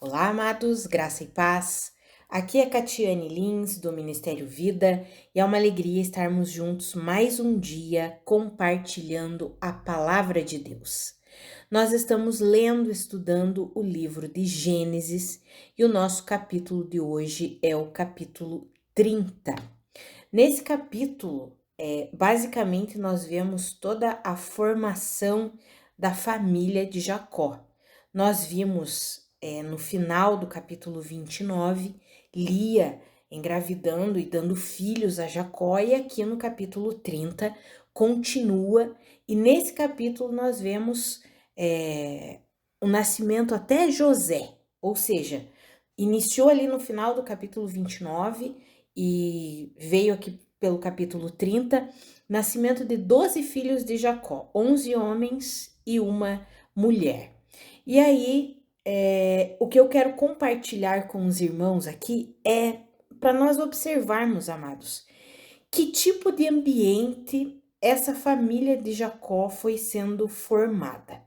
Olá, amados, graça e paz. Aqui é Catiane Lins, do Ministério Vida, e é uma alegria estarmos juntos mais um dia compartilhando a palavra de Deus. Nós estamos lendo, estudando o livro de Gênesis e o nosso capítulo de hoje é o capítulo 30. Nesse capítulo, basicamente, nós vemos toda a formação da família de Jacó. Nós vimos no final do capítulo 29, Lia engravidando e dando filhos a Jacó, e aqui no capítulo 30 continua, e nesse capítulo nós vemos o nascimento até José, ou seja, iniciou ali no final do capítulo 29 e veio aqui pelo capítulo 30, nascimento de 12 filhos de Jacó, 11 homens e uma mulher. E aí, o que eu quero compartilhar com os irmãos aqui é para nós observarmos, amados, que tipo de ambiente essa família de Jacó foi sendo formada.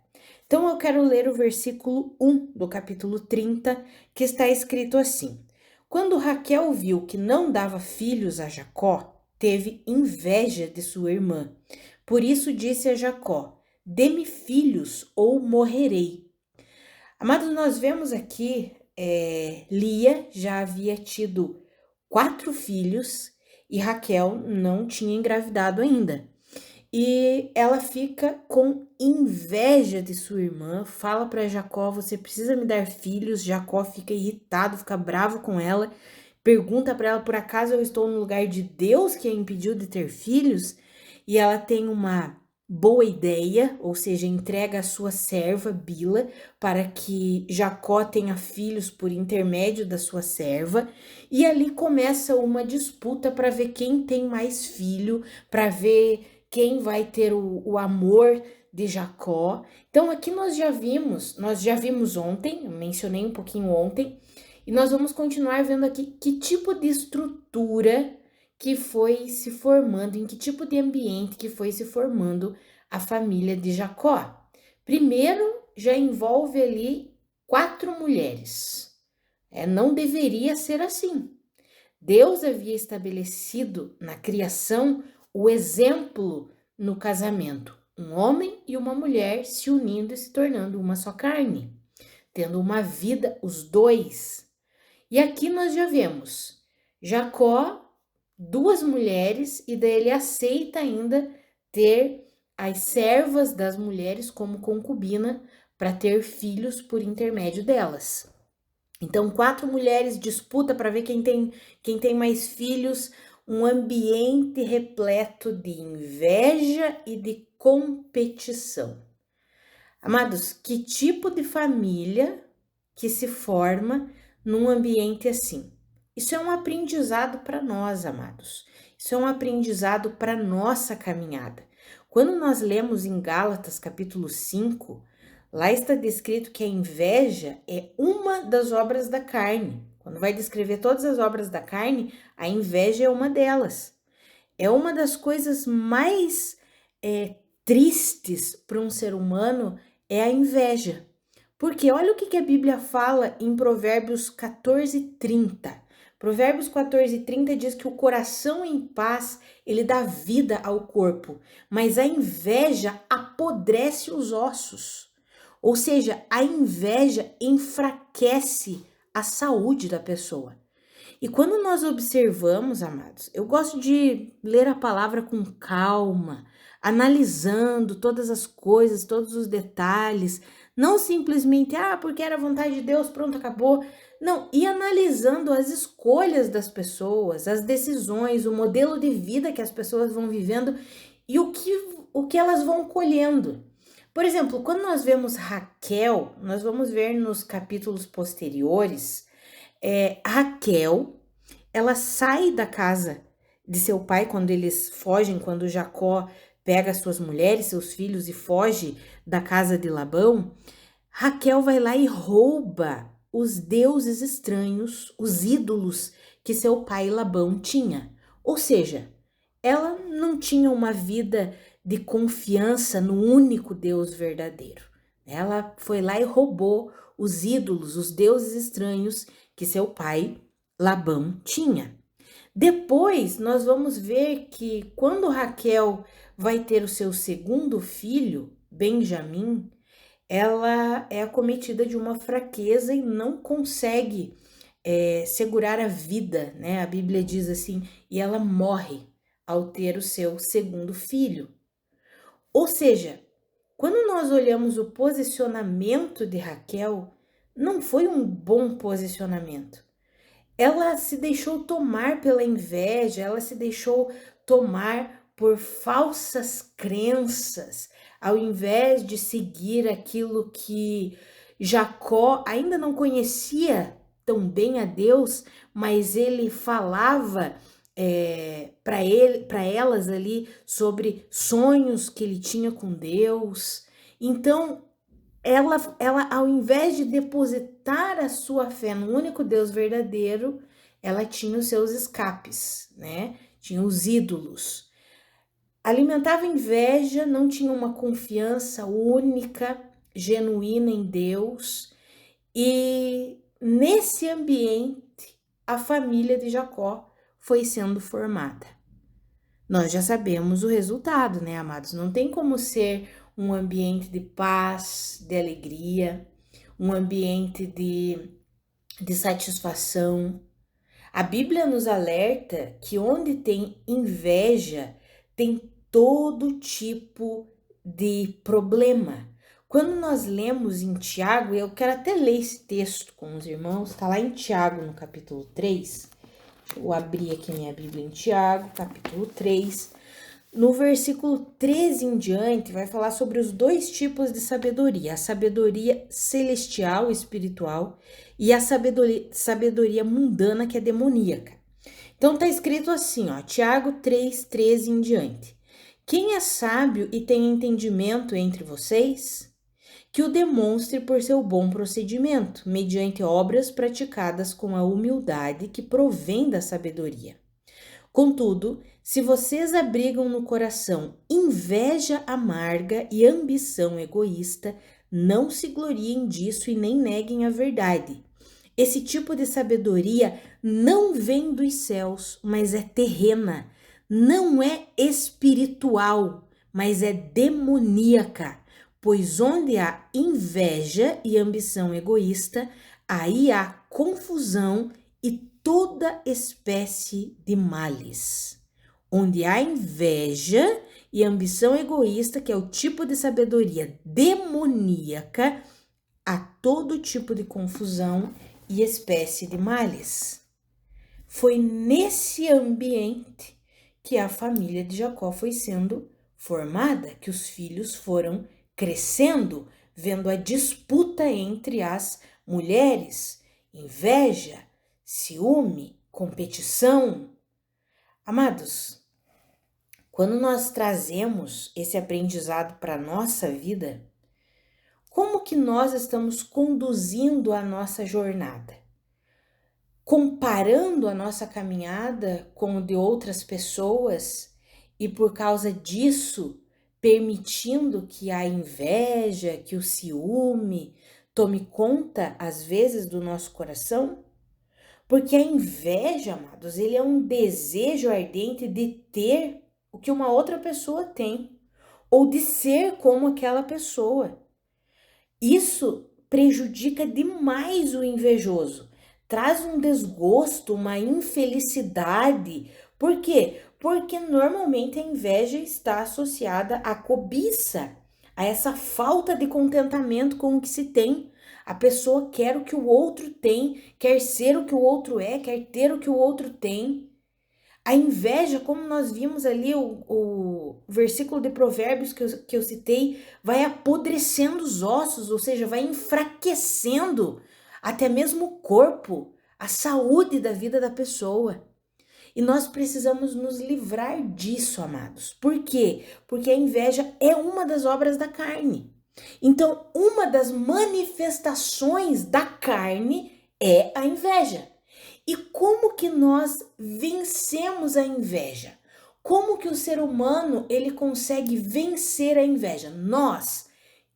Então, eu quero ler o versículo 1 do capítulo 30, que está escrito assim: Quando Raquel viu que não dava filhos a Jacó, teve inveja de sua irmã. Por isso disse a Jacó: Dê-me filhos ou morrerei. Amados, nós vemos aqui, Lia já havia tido 4 filhos e Raquel não tinha engravidado ainda. E ela fica com inveja de sua irmã, fala para Jacó: você precisa me dar filhos. Jacó fica irritado, fica bravo com ela, pergunta para ela: por acaso eu estou no lugar de Deus que a impediu de ter filhos? E ela tem uma boa ideia, ou seja, entrega a sua serva Bila para que Jacó tenha filhos por intermédio da sua serva, e ali começa uma disputa para ver quem tem mais filho, para ver quem vai ter o amor de Jacó. Então aqui nós já vimos ontem, eu mencionei um pouquinho ontem, e nós vamos continuar vendo aqui que tipo de estrutura que foi se formando, em que tipo de ambiente que foi se formando a família de Jacó. Primeiro, já envolve ali 4 mulheres. Não deveria ser assim. Deus havia estabelecido na criação o exemplo no casamento, um homem e uma mulher se unindo e se tornando uma só carne, tendo uma vida os dois. E aqui nós já vemos Jacó, 2 mulheres, e daí ele aceita ainda ter as servas das mulheres como concubina para ter filhos por intermédio delas. Então, 4 mulheres disputa para ver quem tem mais filhos, um ambiente repleto de inveja e de competição. Amados, que tipo de família que se forma num ambiente assim? Isso é um aprendizado para nós, amados. Isso é um aprendizado para nossa caminhada. Quando nós lemos em Gálatas capítulo 5, lá está descrito que a inveja é uma das obras da carne. Quando vai descrever todas as obras da carne, a inveja é uma delas. É uma das coisas mais tristes para um ser humano, é a inveja. Porque olha o que a Bíblia fala em Provérbios 14:30. Provérbios 14:30 diz que o coração em paz, ele dá vida ao corpo, mas a inveja apodrece os ossos. Ou seja, a inveja enfraquece a saúde da pessoa. E quando nós observamos, amados, eu gosto de ler a palavra com calma, analisando todas as coisas, todos os detalhes, não simplesmente, porque era vontade de Deus, pronto, acabou. Não, e analisando as escolhas das pessoas, as decisões, o modelo de vida que as pessoas vão vivendo e o que elas vão colhendo. Por exemplo, quando nós vemos Raquel, nós vamos ver nos capítulos posteriores, Raquel, ela sai da casa de seu pai quando eles fogem, quando Jacó pega suas mulheres, seus filhos e foge da casa de Labão. Raquel vai lá e rouba os deuses estranhos, os ídolos que seu pai Labão tinha. Ou seja, ela não tinha uma vida de confiança no único Deus verdadeiro. Ela foi lá e roubou os ídolos, os deuses estranhos que seu pai Labão tinha. Depois nós vamos ver que quando Raquel vai ter o seu segundo filho, Benjamim, ela é acometida de uma fraqueza e não consegue segurar a vida, né? A Bíblia diz assim, e ela morre ao ter o seu segundo filho. Ou seja, quando nós olhamos o posicionamento de Raquel, não foi um bom posicionamento. Ela se deixou tomar pela inveja, ela se deixou tomar por falsas crenças, ao invés de seguir aquilo que Jacó ainda não conhecia tão bem a Deus, mas ele falava para elas ali sobre sonhos que ele tinha com Deus. Então, ela, ao invés de depositar a sua fé no único Deus verdadeiro, ela tinha os seus escapes, né? Tinha os ídolos. Alimentava inveja, não tinha uma confiança única, genuína em Deus. E nesse ambiente, a família de Jacó foi sendo formada. Nós já sabemos o resultado, né, amados? Não tem como ser um ambiente de paz, de alegria, um ambiente de satisfação. A Bíblia nos alerta que onde tem inveja, tem todo tipo de problema. Quando nós lemos em Tiago, eu quero até ler esse texto com os irmãos, está lá em Tiago, no capítulo 3. Vou abrir aqui minha Bíblia em Tiago, capítulo 3. No versículo 13 em diante, vai falar sobre os dois tipos de sabedoria. A sabedoria celestial, espiritual, e a sabedoria mundana, que é demoníaca. Então, tá escrito assim, ó, Tiago 3, 13 em diante. Quem é sábio e tem entendimento entre vocês? Que o demonstre por seu bom procedimento, mediante obras praticadas com a humildade que provém da sabedoria. Contudo, se vocês abrigam no coração inveja amarga e ambição egoísta, não se gloriem disso e nem neguem a verdade. Esse tipo de sabedoria não vem dos céus, mas é terrena, não é espiritual, mas é demoníaca. Pois onde há inveja e ambição egoísta, aí há confusão e toda espécie de males. Onde há inveja e ambição egoísta, que é o tipo de sabedoria demoníaca, há todo tipo de confusão e espécie de males. Foi nesse ambiente que a família de Jacó foi sendo formada, que os filhos foram crescendo, vendo a disputa entre as mulheres, inveja, ciúme, competição. Amados, quando nós trazemos esse aprendizado para a nossa vida, como que nós estamos conduzindo a nossa jornada? Comparando a nossa caminhada com o de outras pessoas e por causa disso permitindo que a inveja, que o ciúme tome conta às vezes do nosso coração? Porque a inveja, amados, ele é um desejo ardente de ter o que uma outra pessoa tem ou de ser como aquela pessoa. Isso prejudica demais o invejoso, traz um desgosto, uma infelicidade. Por quê? Porque normalmente a inveja está associada à cobiça, a essa falta de contentamento com o que se tem. A pessoa quer o que o outro tem, quer ser o que o outro é, quer ter o que o outro tem. A inveja, como nós vimos ali, o versículo de Provérbios que eu citei, vai apodrecendo os ossos, ou seja, vai enfraquecendo até mesmo o corpo, a saúde da vida da pessoa. E nós precisamos nos livrar disso, amados. Por quê? Porque a inveja é uma das obras da carne. Então, uma das manifestações da carne é a inveja. E como que nós vencemos a inveja? Como que o ser humano ele consegue vencer a inveja? Nós,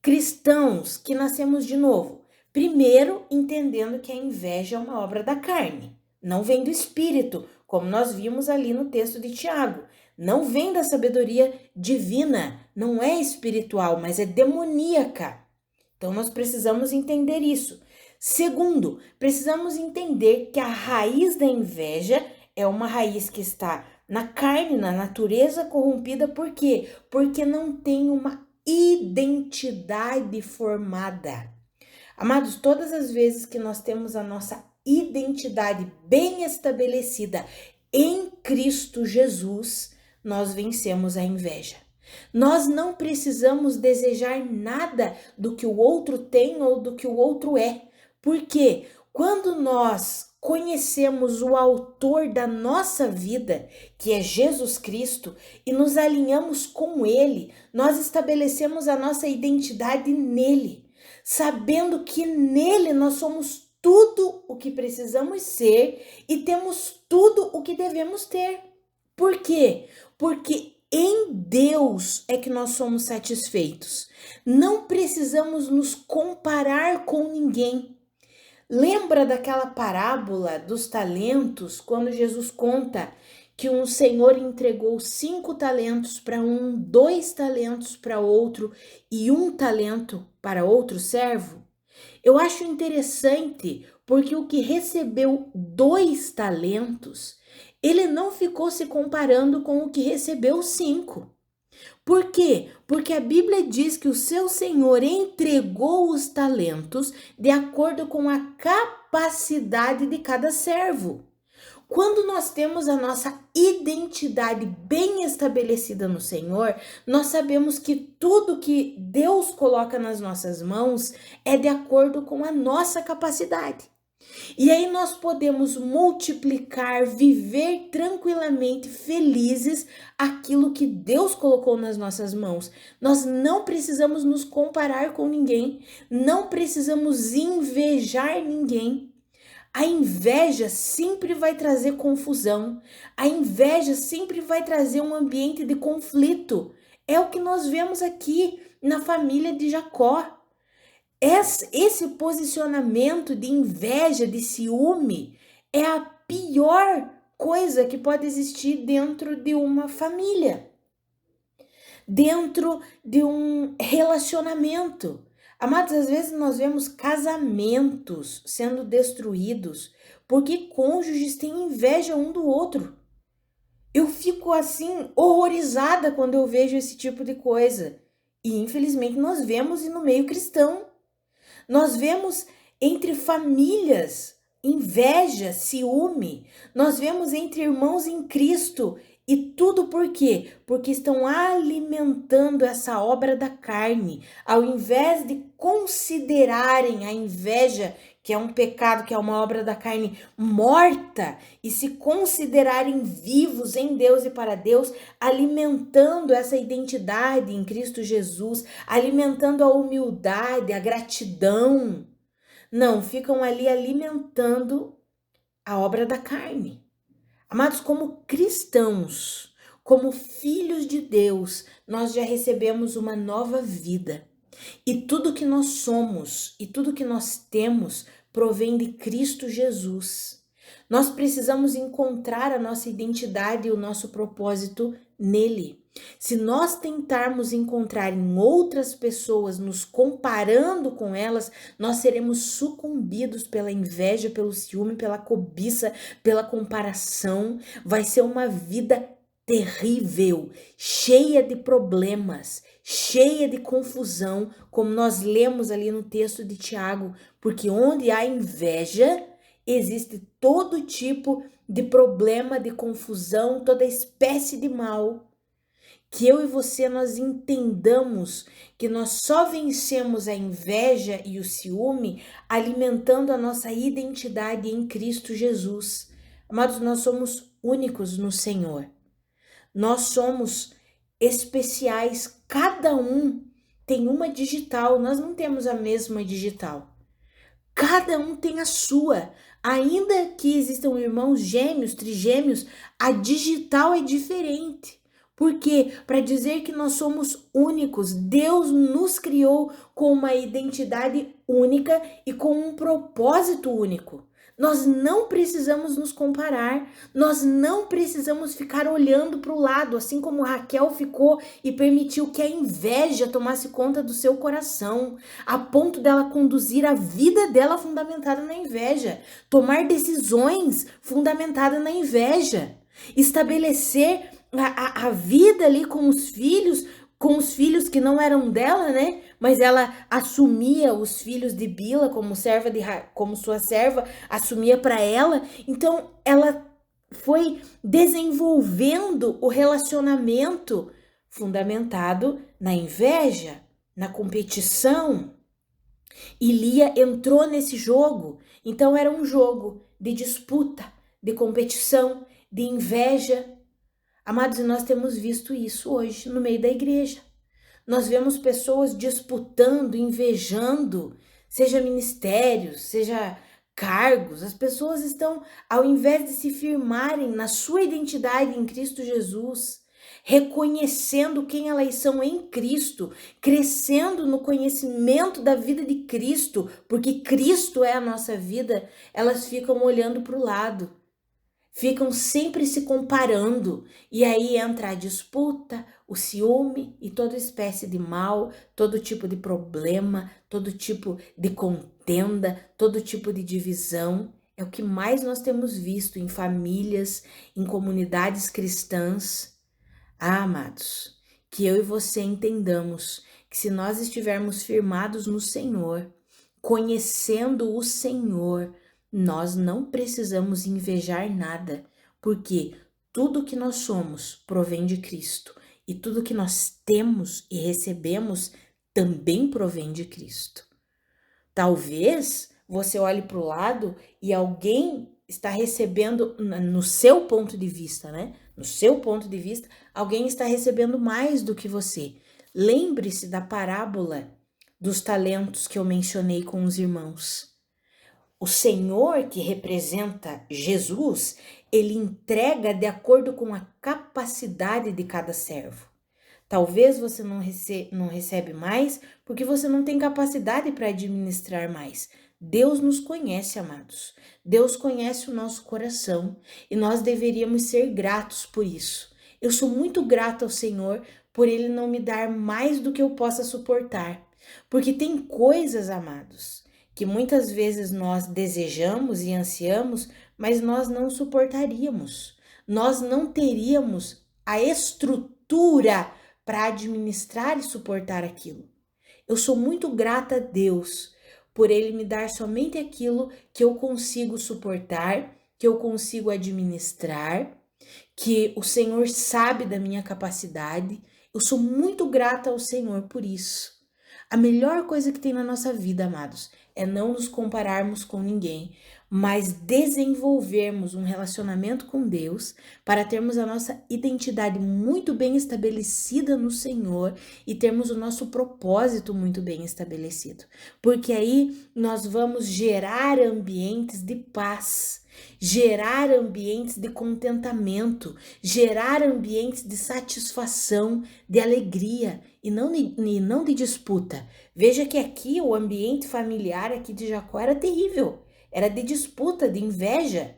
cristãos que nascemos de novo, Primeiro, entendendo que a inveja é uma obra da carne, não vem do espírito, como nós vimos ali no texto de Tiago. Não vem da sabedoria divina, não é espiritual, mas é demoníaca. Então nós precisamos entender isso. Segundo, precisamos entender que a raiz da inveja é uma raiz que está na carne, na natureza corrompida. Por quê? Porque não tem uma identidade formada. Amados, todas as vezes que nós temos a nossa identidade bem estabelecida em Cristo Jesus, nós vencemos a inveja. Nós não precisamos desejar nada do que o outro tem ou do que o outro é. Porque quando nós conhecemos o autor da nossa vida, que é Jesus Cristo, e nos alinhamos com ele, nós estabelecemos a nossa identidade nele, sabendo que nele nós somos tudo o que precisamos ser e temos tudo o que devemos ter. Por quê? Porque em Deus é que nós somos satisfeitos. Não precisamos nos comparar com ninguém. Lembra daquela parábola dos talentos, quando Jesus conta que um senhor entregou 5 talentos para um, 2 talentos para outro e 1 talento para outro servo? Eu acho interessante porque o que recebeu 2 talentos, ele não ficou se comparando com o que recebeu 5. Por quê? Porque a Bíblia diz que o seu Senhor entregou os talentos de acordo com a capacidade de cada servo. Quando nós temos a nossa identidade bem estabelecida no Senhor, nós sabemos que tudo que Deus coloca nas nossas mãos é de acordo com a nossa capacidade. E aí nós podemos multiplicar, viver tranquilamente felizes aquilo que Deus colocou nas nossas mãos. Nós não precisamos nos comparar com ninguém, não precisamos invejar ninguém. A inveja sempre vai trazer confusão, a inveja sempre vai trazer um ambiente de conflito. É o que nós vemos aqui na família de Jacó. Esse posicionamento de inveja, de ciúme, é a pior coisa que pode existir dentro de uma família, dentro de um relacionamento. Amados, às vezes nós vemos casamentos sendo destruídos porque cônjuges têm inveja um do outro. Eu fico assim horrorizada quando eu vejo esse tipo de coisa. E infelizmente nós vemos no meio cristão. Nós vemos entre famílias inveja, ciúme. Nós vemos entre irmãos em Cristo. E tudo por quê? Porque estão alimentando essa obra da carne, ao invés de considerarem a inveja, que é um pecado, que é uma obra da carne morta, e se considerarem vivos em Deus e para Deus, alimentando essa identidade em Cristo Jesus, alimentando a humildade, a gratidão. Não, ficam ali alimentando a obra da carne. Amados, como cristãos, como filhos de Deus, nós já recebemos uma nova vida. E tudo que nós somos e tudo que nós temos provém de Cristo Jesus. Nós precisamos encontrar a nossa identidade e o nosso propósito nele. Se nós tentarmos encontrar em outras pessoas, nos comparando com elas, nós seremos sucumbidos pela inveja, pelo ciúme, pela cobiça, pela comparação. Vai ser uma vida terrível, cheia de problemas, cheia de confusão, como nós lemos ali no texto de Tiago, porque onde há inveja, existe todo tipo de problema, de confusão, toda espécie de mal. Que eu e você nós entendamos que nós só vencemos a inveja e o ciúme alimentando a nossa identidade em Cristo Jesus. Amados, nós somos únicos no Senhor. Nós somos especiais, cada um tem uma digital, nós não temos a mesma digital. Cada um tem a sua. Ainda que existam irmãos gêmeos, trigêmeos, a digital é diferente. Por quê? Para dizer que nós somos únicos. Deus nos criou com uma identidade única e com um propósito único. Nós não precisamos nos comparar, nós não precisamos ficar olhando para o lado, assim como Raquel ficou e permitiu que a inveja tomasse conta do seu coração, a ponto dela conduzir a vida dela fundamentada na inveja, tomar decisões fundamentadas na inveja, estabelecer a vida ali com os filhos que não eram dela, né? Mas ela assumia os filhos de Bila como sua serva, assumia para ela. Então ela foi desenvolvendo o relacionamento fundamentado na inveja, na competição. E Lia entrou nesse jogo. Então era um jogo de disputa, de competição, de inveja. Amados, e nós temos visto isso hoje no meio da igreja. Nós vemos pessoas disputando, invejando, seja ministérios, seja cargos. As pessoas estão, ao invés de se firmarem na sua identidade em Cristo Jesus, reconhecendo quem elas são em Cristo, crescendo no conhecimento da vida de Cristo, porque Cristo é a nossa vida, elas ficam olhando para o lado. Ficam sempre se comparando e aí entra a disputa, o ciúme e toda espécie de mal, todo tipo de problema, todo tipo de contenda, todo tipo de divisão. É o que mais nós temos visto em famílias, em comunidades cristãs. Amados, que eu e você entendamos que se nós estivermos firmados no Senhor, conhecendo o Senhor, nós não precisamos invejar nada, porque tudo que nós somos provém de Cristo e tudo que nós temos e recebemos também provém de Cristo. Talvez você olhe para o lado e alguém está recebendo, no seu ponto de vista, né? No seu ponto de vista, alguém está recebendo mais do que você. Lembre-se da parábola dos talentos que eu mencionei com os irmãos. O Senhor, que representa Jesus, ele entrega de acordo com a capacidade de cada servo. Talvez você não recebe mais porque você não tem capacidade para administrar mais. Deus nos conhece, amados. Deus conhece o nosso coração e nós deveríamos ser gratos por isso. Eu sou muito grata ao Senhor por Ele não me dar mais do que eu possa suportar. Porque tem coisas, amados, que muitas vezes nós desejamos e ansiamos, mas nós não suportaríamos. Nós não teríamos a estrutura para administrar e suportar aquilo. Eu sou muito grata a Deus por Ele me dar somente aquilo que eu consigo suportar, que eu consigo administrar, que o Senhor sabe da minha capacidade. Eu sou muito grata ao Senhor por isso. A melhor coisa que tem na nossa vida, amados, é não nos compararmos com ninguém, mas desenvolvermos um relacionamento com Deus para termos a nossa identidade muito bem estabelecida no Senhor e termos o nosso propósito muito bem estabelecido. Porque aí nós vamos gerar ambientes de paz, gerar ambientes de contentamento, gerar ambientes de satisfação, de alegria e não de disputa. Veja que aqui o ambiente familiar aqui de Jacó era terrível, era de disputa, de inveja.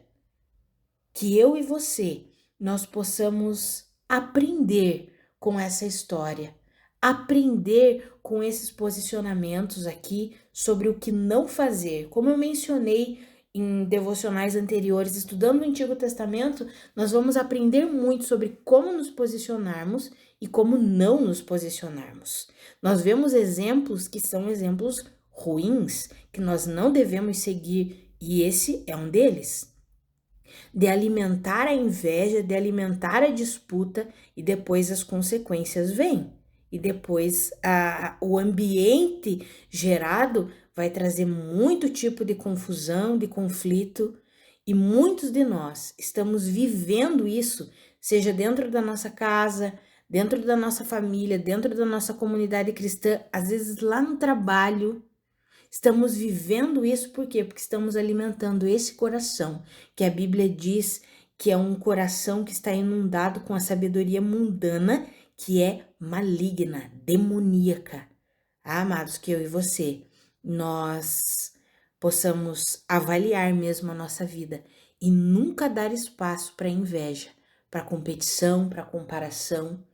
Que eu e você, nós possamos aprender com essa história, aprender com esses posicionamentos aqui sobre o que não fazer. Como eu mencionei em devocionais anteriores, estudando o Antigo Testamento, nós vamos aprender muito sobre como nos posicionarmos e como não nos posicionarmos. Nós vemos exemplos que são exemplos ruins, que nós não devemos seguir, e esse é um deles. De alimentar a inveja, de alimentar a disputa, e depois as consequências vêm. E depois o ambiente gerado vai trazer muito tipo de confusão, de conflito, e muitos de nós estamos vivendo isso, seja dentro da nossa casa, dentro da nossa família, dentro da nossa comunidade cristã, às vezes lá no trabalho. Estamos vivendo isso por quê? Porque estamos alimentando esse coração, que a Bíblia diz que é um coração que está inundado com a sabedoria mundana, que é maligna, demoníaca. Amados, que eu e você, nós possamos avaliar mesmo a nossa vida e nunca dar espaço para inveja, para competição, para comparação,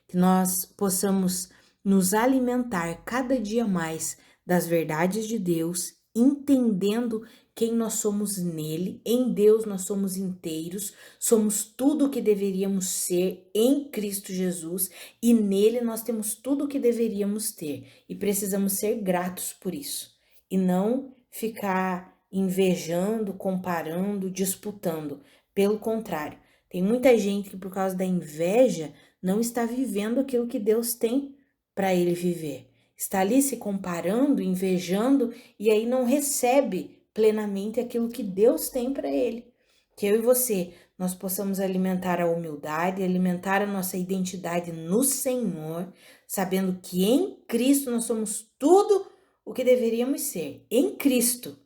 que nós possamos nos alimentar cada dia mais das verdades de Deus, entendendo quem nós somos nele. Em Deus nós somos inteiros, somos tudo o que deveríamos ser em Cristo Jesus e nele nós temos tudo o que deveríamos ter e precisamos ser gratos por isso e não ficar invejando, comparando, disputando. Pelo contrário, tem muita gente que por causa da inveja não está vivendo aquilo que Deus tem para ele viver. Está ali se comparando, invejando e aí não recebe plenamente aquilo que Deus tem para ele. Que eu e você, nós possamos alimentar a humildade, alimentar a nossa identidade no Senhor, sabendo que em Cristo nós somos tudo o que deveríamos ser. Em Cristo.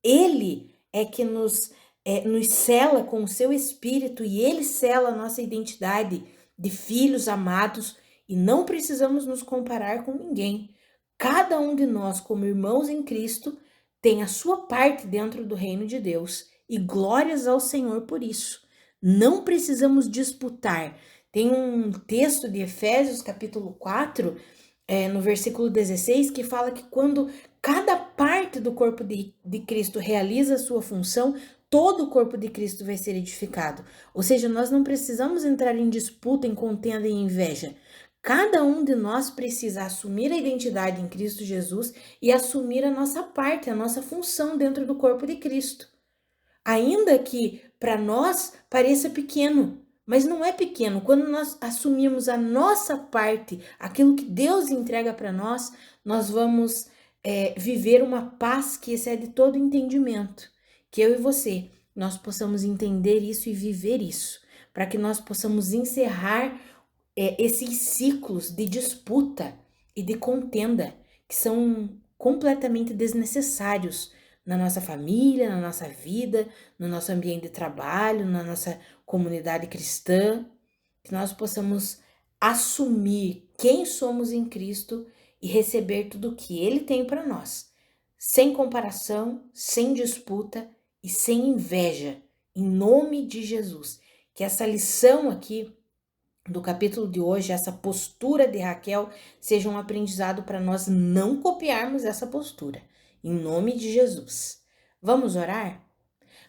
Ele é que nos sela com o seu Espírito e Ele sela a nossa identidade de filhos amados e não precisamos nos comparar com ninguém. Cada um de nós, como irmãos em Cristo, tem a sua parte dentro do reino de Deus e glórias ao Senhor por isso. Não precisamos disputar. Tem um texto de Efésios, capítulo 4, no versículo 16, que fala que quando cada parte do corpo de Cristo realiza a sua função, todo o corpo de Cristo vai ser edificado. Ou seja, nós não precisamos entrar em disputa, em contenda e inveja. Cada um de nós precisa assumir a identidade em Cristo Jesus e assumir a nossa parte, a nossa função dentro do corpo de Cristo. Ainda que para nós pareça pequeno, mas não é pequeno. Quando nós assumimos a nossa parte, aquilo que Deus entrega para nós, nós vamos viver uma paz que excede todo entendimento. Que eu e você, nós possamos entender isso e viver isso, para que nós possamos encerrar esses ciclos de disputa e de contenda que são completamente desnecessários na nossa família, na nossa vida, no nosso ambiente de trabalho, na nossa comunidade cristã, que nós possamos assumir quem somos em Cristo e receber tudo o que Ele tem para nós, sem comparação, sem disputa e sem inveja, em nome de Jesus. Que essa lição aqui do capítulo de hoje, essa postura de Raquel, seja um aprendizado para nós não copiarmos essa postura. Em nome de Jesus. Vamos orar?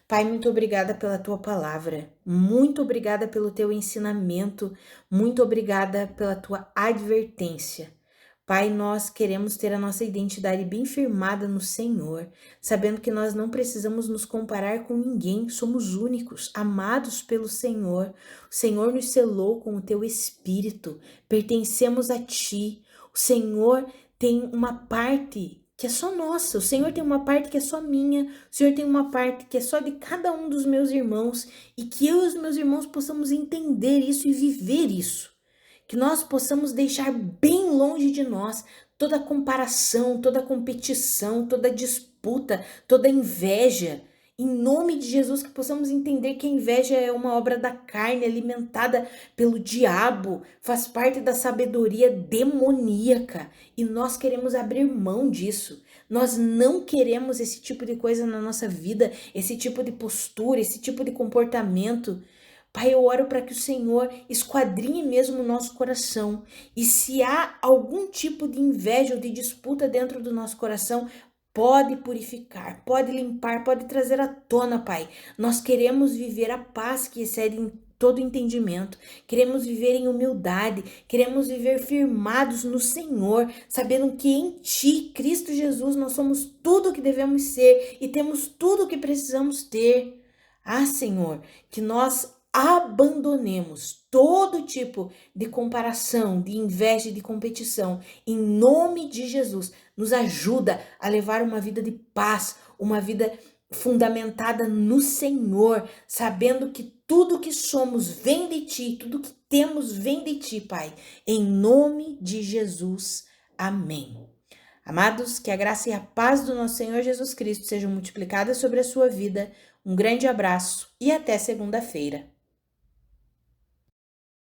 Pai, muito obrigada pela tua palavra, muito obrigada pelo teu ensinamento, muito obrigada pela tua advertência. Pai, nós queremos ter a nossa identidade bem firmada no Senhor, sabendo que nós não precisamos nos comparar com ninguém, somos únicos, amados pelo Senhor. O Senhor nos selou com o teu Espírito, pertencemos a ti. O Senhor tem uma parte que é só nossa, o Senhor tem uma parte que é só minha, o Senhor tem uma parte que é só de cada um dos meus irmãos, e que eu e os meus irmãos possamos entender isso e viver isso. Que nós possamos deixar bem longe de nós toda comparação, toda competição, toda disputa, toda inveja. Em nome de Jesus, que possamos entender que a inveja é uma obra da carne, alimentada pelo diabo, faz parte da sabedoria demoníaca e nós queremos abrir mão disso. Nós não queremos esse tipo de coisa na nossa vida, esse tipo de postura, esse tipo de comportamento. Pai, eu oro para que o Senhor esquadrinhe mesmo o nosso coração. E se há algum tipo de inveja ou de disputa dentro do nosso coração, pode purificar, pode limpar, pode trazer à tona, Pai. Nós queremos viver a paz que excede todo entendimento. Queremos viver em humildade, queremos viver firmados no Senhor, sabendo que em Ti, Cristo Jesus, nós somos tudo o que devemos ser e temos tudo o que precisamos ter. Ah, Senhor, que nós abandonemos todo tipo de comparação, de inveja e de competição. Em nome de Jesus, nos ajuda a levar uma vida de paz, uma vida fundamentada no Senhor, sabendo que tudo que somos vem de Ti, tudo que temos vem de Ti, Pai. Em nome de Jesus. Amém. Amados, que a graça e a paz do nosso Senhor Jesus Cristo sejam multiplicadas sobre a sua vida. Um grande abraço e até segunda-feira.